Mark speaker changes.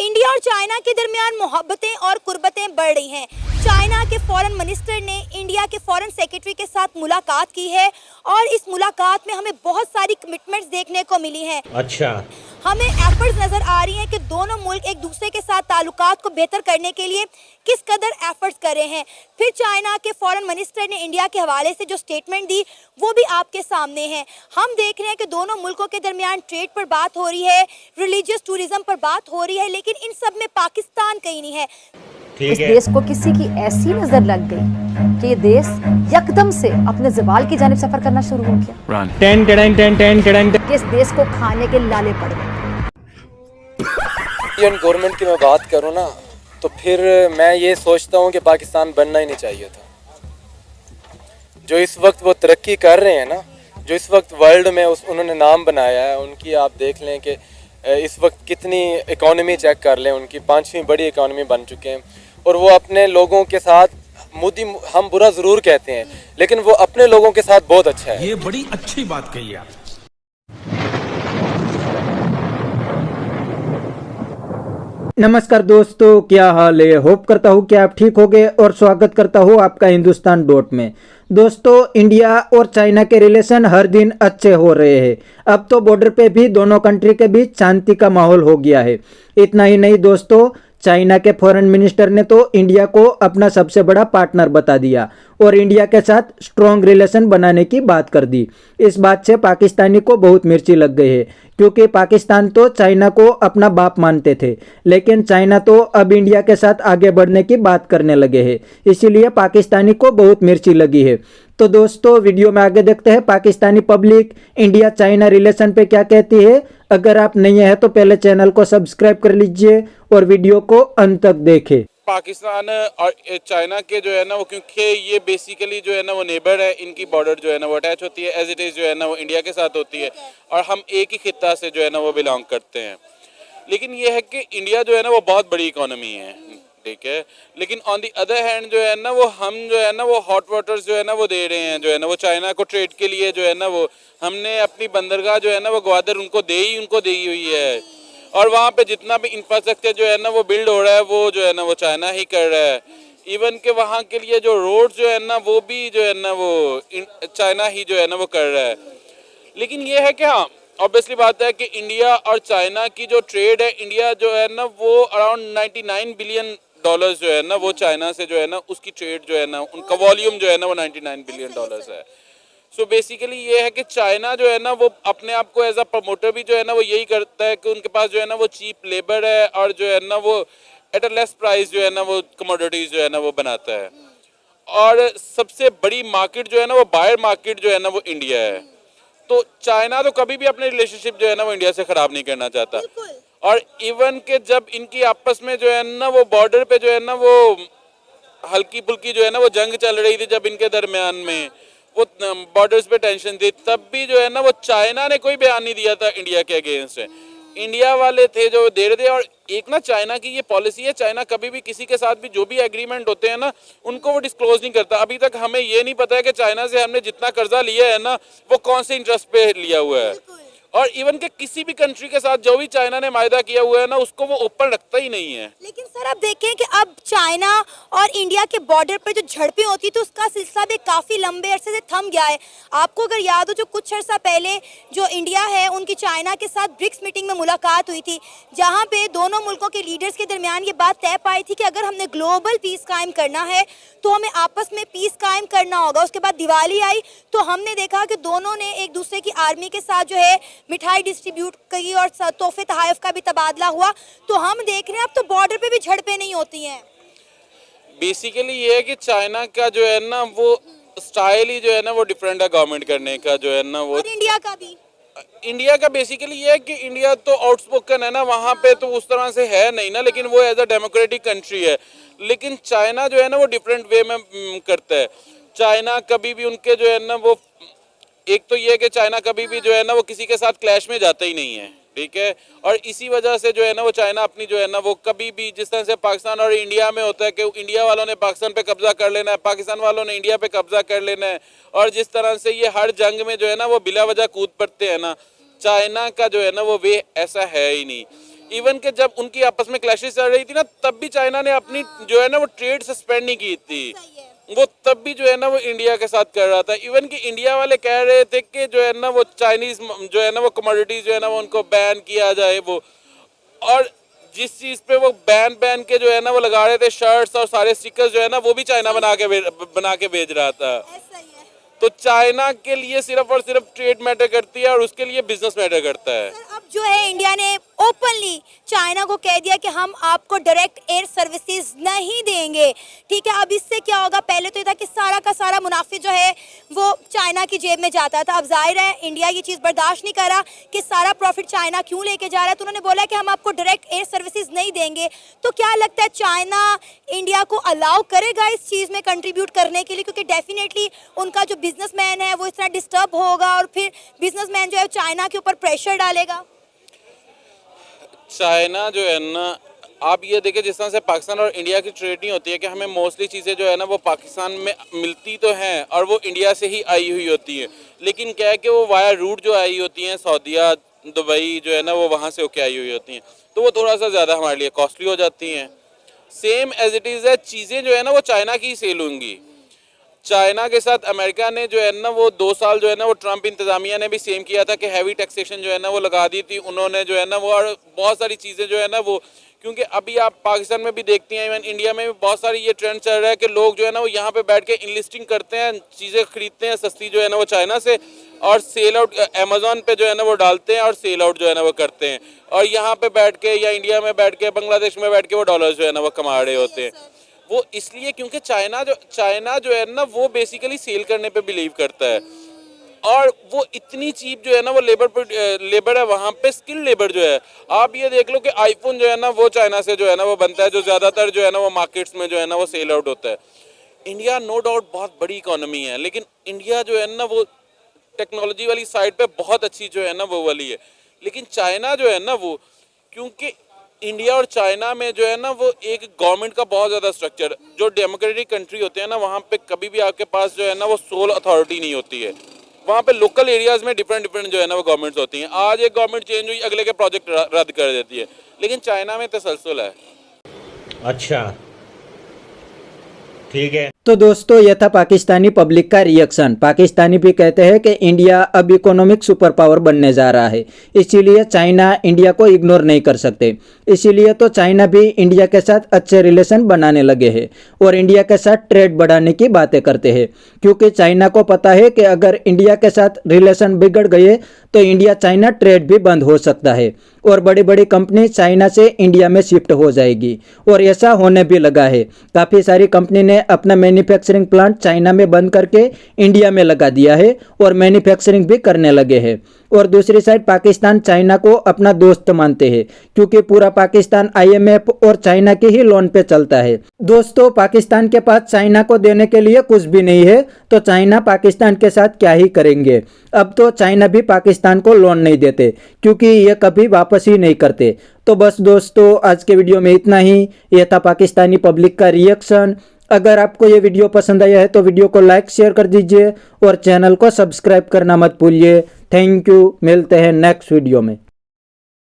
Speaker 1: India और China के दरमियान मोहब्बतें और कुर्बतें बढ़ रही हैं। चाइना के फॉरेन मिनिस्टर ने इंडिया के फॉरेन सेक्रेटरी के साथ मुलाकात की है और इस मुलाकात में हमें बहुत सारी कमिटमेंट्स देखने को मिली हैं।
Speaker 2: अच्छा,
Speaker 1: हमें एफर्ट्स नजर आ रही हैं कि दोनों मुल्क एक दूसरे के साथ ताल्लुकात को बेहतर करने के लिए किस कदर एफर्ट्स कर रहे हैं। फिर चाइना के फॉरेन मिनिस्टर ने इंडिया के हवाले से जो स्टेटमेंट दी वो भी आपके सामने है। हम देख रहे हैं कि दोनों मुल्कों के दरमियान ट्रेड पर बात हो रही है, रिलीजियस टूरिज्म पर बात हो रही है, लेकिन इन सब में पाकिस्तान कहीं नहीं है।
Speaker 3: इस देश को किसी की ऐसी नजर लग गई कि ये देश यकदम से अपने ज़वाल की जानिब सफर करना शुरू हो गया। कि इस देश को खाने के लाले पड़ गए।
Speaker 4: इंडियन गवर्नमेंट की मैं बात करूँ ना, तो फिर मैं ये सोचता हूँ कि पाकिस्तान बनना ही नहीं चाहिए था। जो इस वक्त वो तरक्की कर रहे हैं ना, जो इस वक्त वर्ल्ड में उन्होंने नाम बनाया है, उनकी आप देख लें कि इस वक्त कितनी इकॉनमी चेक कर लें, उनकी 5वीं बड़ी इकॉनमी बन चुके हैं। और वो अपने लोगों के साथ, मोदी हम बुरा ज़रूर कहते हैं लेकिन वो अपने लोगों के साथ बहुत अच्छा है।
Speaker 2: ये बड़ी अच्छी बात कही आप।
Speaker 5: नमस्कार दोस्तों, क्या हाल है। होप करता हूँ कि आप ठीक होंगे और स्वागत करता हूँ आपका हिंदुस्तान डॉट में। दोस्तों, इंडिया और चाइना के रिलेशन हर दिन अच्छे हो रहे हैं। अब तो बॉर्डर पे भी दोनों कंट्री के बीच शांति का माहौल हो गया है। इतना ही नहीं दोस्तों, चाइना के फॉरेन मिनिस्टर ने तो इंडिया को अपना सबसे बड़ा पार्टनर बता दिया और इंडिया के साथ स्ट्रॉन्ग रिलेशन बनाने की बात कर दी। इस बात से पाकिस्तानी को बहुत मिर्ची लग गई है, क्योंकि पाकिस्तान तो चाइना को अपना बाप मानते थे, लेकिन चाइना तो अब इंडिया के साथ आगे बढ़ने की बात करने लगे हैं। इसीलिए पाकिस्तानी को बहुत मिर्ची लगी है। तो दोस्तों, वीडियो में आगे देखते हैं Pakistani public India China relation पे क्या कहती है। अगर आप नहीं है तो पहले चैनल को सब्सक्राइब कर लीजिए और वीडियो को अंत तक देखें।
Speaker 6: पाकिस्तान और चाइना के जो है ना वो, क्योंकि ये बेसिकली जो है ना वो नेबर है, इनकी बॉर्डर जो है ना वो अटैच होती है, एज इट इज़ जो है ना वो इंडिया के साथ होती है और हम एक ही खित्ता से जो है ना वो बिलोंग करते हैं। लेकिन ये है कि इंडिया जो है ना वो बहुत बड़ी इकोनॉमी है, ठीक है, लेकिन ऑन दी अदर हैंड जो है ना वो हम जो है ना वो हॉट वाटर्स जो है ना वो दे रहे हैं, जो है ना वो चाइना को ट्रेड के लिए जो है ना वो हमने अपनी बंदरगाह जो है ना वो ग्वादर उनको दी हुई है। और वहाँ पे जितना भी इंफ्रास्ट्रक्चर जो है ना वो बिल्ड हो रहा है वो जो है ना वो चाइना ही कर रहा है। इवन के वहाँ के लिए जो रोड जो है ना वो भी जो है ना वो चाइना ही जो है ना वो कर रहा है। लेकिन ये है कि हाँ, ऑब्वियसली बात है कि इंडिया और चाइना की जो ट्रेड है, इंडिया जो है ना वो अराउंड 99 बिलियन डॉलर्स जो है ना वो चाइना से जो है ना उसकी ट्रेड जो है ना उनका वॉल्यूम जो है ना वो 99 बिलियन डॉलर्स है। सो बेसिकली ये है कि चाइना जो है ना वो अपने आप को एज अ प्रमोटर भी जो है ना वो यही करता है कि उनके पास जो है ना वो चीप लेबर है और जो है ना वो एट अ लेस प्राइस जो है ना वो कमोडिटीज जो है ना वो बनाता है। और सबसे बड़ी मार्केट जो है ना वो बायर मार्केट जो है ना वो इंडिया है। तो चाइना तो कभी भी अपने रिलेशनशिप जो है ना वो इंडिया से ख़राब नहीं करना चाहता। और इवन के जब इनकी आपस में जो है ना वो बॉर्डर पे जो है ना वो हल्की फुल्की जो है ना वो जंग चल रही थी, जब इनके दरमियान में वो बॉर्डर्स पे टेंशन थी, तब भी जो है ना वो चाइना ने कोई बयान नहीं दिया था इंडिया के अगेंस्ट। इंडिया वाले थे जो दे रहे थे। और एक ना चाइना की ये पॉलिसी है, चाइना कभी भी किसी के साथ भी जो भी एग्रीमेंट होते हैं ना उनको वो डिस्क्लोज नहीं करता। अभी तक हमें ये नहीं पता है कि चाइना से हमने जितना कर्जा लिया है ना वो कौन से इंटरेस्ट पे लिया हुआ है। और इवन के किसी भी कंट्री के साथ जो भी चाइना ने मायदा किया हुआ है ना उसको वो ओपन रखता ही नहीं है।
Speaker 1: लेकिन सर आप देखें कि अब चाइना और इंडिया के बॉर्डर पर जो झड़पें होती तो उसका सिलसिला भी काफ़ी लंबे अरसे से थम गया है। आपको अगर याद हो, जो कुछ अर्सा पहले जो इंडिया है उनकी चाइना के साथ ब्रिक्स मीटिंग में मुलाकात हुई थी, जहाँ पे दोनों मुल्कों के लीडर्स के दरमियान ये बात तय पाई थी कि अगर हमने ग्लोबल पीस कायम करना है तो हमें आपस में पीस कायम करना होगा। उसके बाद दिवाली आई तो हमने देखा कि दोनों ने एक दूसरे की आर्मी के साथ जो है मिठाई डिस्ट्रीब्यूट की और तोहफे तहाइफ का भी तबादला हुआ। तो हम देख रहे हैं अब तो बॉर्डर पे भी झड़पें नहीं होती हैं।
Speaker 6: बेसिकली ये है कि चाइना का जो है ना वो स्टाइल ही जो है ना वो डिफरेंट है गवर्नमेंट करने का जो है ना वो।
Speaker 1: और इंडिया का भी,
Speaker 6: इंडिया का बेसिकली ये है कि इंडिया तो आउटस्पोकन है ना, वहाँ पे तो उस तरह से है नहीं ना, लेकिन वो एज अ डेमोक्रेटिक कंट्री है। लेकिन चाइना जो है ना वो डिफरेंट वे में करता है। चाइना कभी भी उनके जो है ना वो, एक तो ये है कि चाइना कभी भी जो है ना वो किसी के साथ क्लैश में जाता ही नहीं है, ठीक है। और इसी वजह से जो है ना वो चाइना अपनी जो है ना वो कभी भी, जिस तरह से पाकिस्तान और इंडिया में होता है कि इंडिया वालों ने पाकिस्तान पे कब्जा कर लेना है, पाकिस्तान वालों ने इंडिया पे कब्जा कर लेना है, और जिस तरह से ये हर जंग में जो है ना वो बिला वजह कूद पड़ते हैं ना, चाइना का जो है ना वो वे ऐसा है ही नहीं। इवन कि जब उनकी आपस में क्लैशेस चल रही थी ना, तब भी चाइना ने अपनी जो है ना वो ट्रेड सस्पेंड नहीं की थी, वो तब भी जो है ना वो इंडिया के साथ कर रहा था। इवन कि इंडिया वाले कह रहे थे कि जो है ना वो चाइनीज जो है ना वो कमोडिटीज जो है ना वो उनको बैन किया जाए वो, और जिस चीज पे वो बैन के जो है ना वो लगा रहे थे शर्ट्स और सारे स्टिकर्स जो है ना वो भी चाइना बना के भेज रहा था। तो चाइना के लिए सिर्फ और सिर्फ ट्रेड मैटर करती है और उसके लिए बिजनेस मैटर करता है।
Speaker 1: अब जो है इंडिया ने ओपनली चाइना को कह दिया कि हम आपको डायरेक्ट एयर सर्विसेज नहीं देंगे, ठीक है। अब इससे क्या होगा, पहले तो ये था कि सारा का सारा मुनाफे जो है वो चाइना की जेब में जाता था। अब जाहिर है इंडिया ये चीज़ बर्दाश्त नहीं करा कि सारा प्रॉफिट चाइना क्यों लेके जा रहा है, तो उन्होंने बोला कि हम आपको डायरेक्ट एयर सर्विसेज नहीं देंगे। तो क्या लगता है चाइना इंडिया को अलाउ करेगा इस चीज़ में कंट्रीब्यूट करने के लिए, क्योंकि डेफिनेटली उनका जो बिजनेसमैन है वो इस तरह डिस्टर्ब होगा और फिर बिजनेसमैन जो है चाइना के ऊपर प्रेशर डालेगा।
Speaker 6: चाइना जो है ना, आप ये देखें जिस तरह से पाकिस्तान और इंडिया की ट्रेड नहीं होती है कि हमें मोस्टली चीज़ें जो है ना वो पाकिस्तान में मिलती तो हैं और वो इंडिया से ही आई हुई होती है, लेकिन क्या है कि वो वाया रूट जो आई होती हैं सऊदीया दुबई जो है ना वो वहाँ से होके आई हुई होती हैं, तो वो थोड़ा सा ज़्यादा हमारे लिए कॉस्टली हो जाती हैं। सेम एज इट इज़ है, चीज़ें जो है ना वो चाइना की ही सेल होंगी। चाइना के साथ अमेरिका ने जो है ना वो 2 साल जो है ना वो ट्रंप इंतज़ामिया ने भी सेम किया था कि हैवी टैक्सेशन जो है ना वो लगा दी थी उन्होंने जो है ना वो, और बहुत सारी चीज़ें जो है ना वो, क्योंकि अभी आप पाकिस्तान में भी देखती हैं, इवन इंडिया में भी बहुत सारी ये ट्रेंड चल रहा है कि लोग जो है ना वो यहाँ पे बैठ के इनलिस्टिंग करते हैं, चीज़ें खरीदते हैं सस्ती जो है ना वो चाइना से, और सेल आउट अमेजोन पे जो है ना वो डालते हैं और सेल आउट जो है ना वो करते हैं, और यहाँ पे बैठ के या इंडिया में बैठ के बांग्लादेश में बैठ के वो डॉलर जो है ना वो कमा रहे होते हैं। वो इसलिए क्योंकि चाइना जो है ना वो बेसिकली सेल करने पे बिलीव करता है, और वो इतनी चीप जो है ना वो लेबर है वहाँ पे, स्किल लेबर जो है। आप ये देख लो कि आईफोन जो है ना वो चाइना से जो है ना वो बनता है, जो ज़्यादातर जो है ना वो मार्केट्स में जो है ना वो सेल आउट होता है। इंडिया नो डाउट बहुत बड़ी इकोनॉमी है, लेकिन इंडिया जो है ना वो टेक्नोलॉजी वाली साइड पे बहुत अच्छी जो है ना वो वाली है, लेकिन चाइना जो है ना वो, क्योंकि इंडिया और चाइना में जो है ना वो एक गवर्नमेंट का बहुत ज़्यादा स्ट्रक्चर, जो डेमोक्रेटिक कंट्री होते हैं ना वहाँ पे कभी भी आपके पास जो है ना वो सोल अथॉरिटी नहीं होती है, वहाँ पे लोकल एरियाज़ में डिफरेंट जो है ना वो गवर्नमेंट्स होती हैं। आज एक गवर्नमेंट चेंज हुई, अगले के प्रोजेक्ट रद्द कर देती है, लेकिन चाइना में तसलसल है।
Speaker 2: अच्छा ठीक है।
Speaker 5: तो दोस्तों यह था पाकिस्तानी पब्लिक का रिएक्शन। पाकिस्तानी भी कहते हैं कि इंडिया अब इकोनॉमिक सुपर पावर बनने जा रहा है, इसीलिए चाइना इंडिया को इग्नोर नहीं कर सकते। इसीलिए तो चाइना भी इंडिया के साथ अच्छे रिलेशन बनाने लगे हैं और इंडिया के साथ ट्रेड बढ़ाने की बातें करते हैं, क्योंकि चाइना को पता है कि अगर इंडिया के साथ रिलेशन बिगड़ गए तो इंडिया चाइना ट्रेड भी बंद हो सकता है और बड़ी बड़ी कंपनी चाइना से इंडिया में शिफ्ट हो जाएगी, और ऐसा होने भी लगा है। काफ़ी सारी कंपनी ने अपना मैन्युफैक्चरिंग प्लांट चाइना में बंद करके इंडिया में लगा दिया है और मैन्युफैक्चरिंग भी करने लगे हैं। और दूसरी साइड पाकिस्तान चाइना को अपना दोस्त मानते हैं, क्योंकि पूरा पाकिस्तान IMF और चाइना के ही लोन पे चलता है। दोस्तों पाकिस्तान के पास चाइना को देने के लिए कुछ भी नहीं है, तो चाइना पाकिस्तान के साथ क्या ही करेंगे। अब तो चाइना भी पाकिस्तान को लोन नहीं देते, क्योंकि ये कभी वापस ही नहीं करते। तो बस दोस्तों आज के वीडियो में इतना ही। यह था पाकिस्तानी पब्लिक का रिएक्शन। अगर आपको ये वीडियो पसंद आया है तो वीडियो को लाइक शेयर कर दीजिए और चैनल को सब्सक्राइब करना मत भूलिए। थैंक यू, मिलते हैं नेक्स्ट वीडियो में।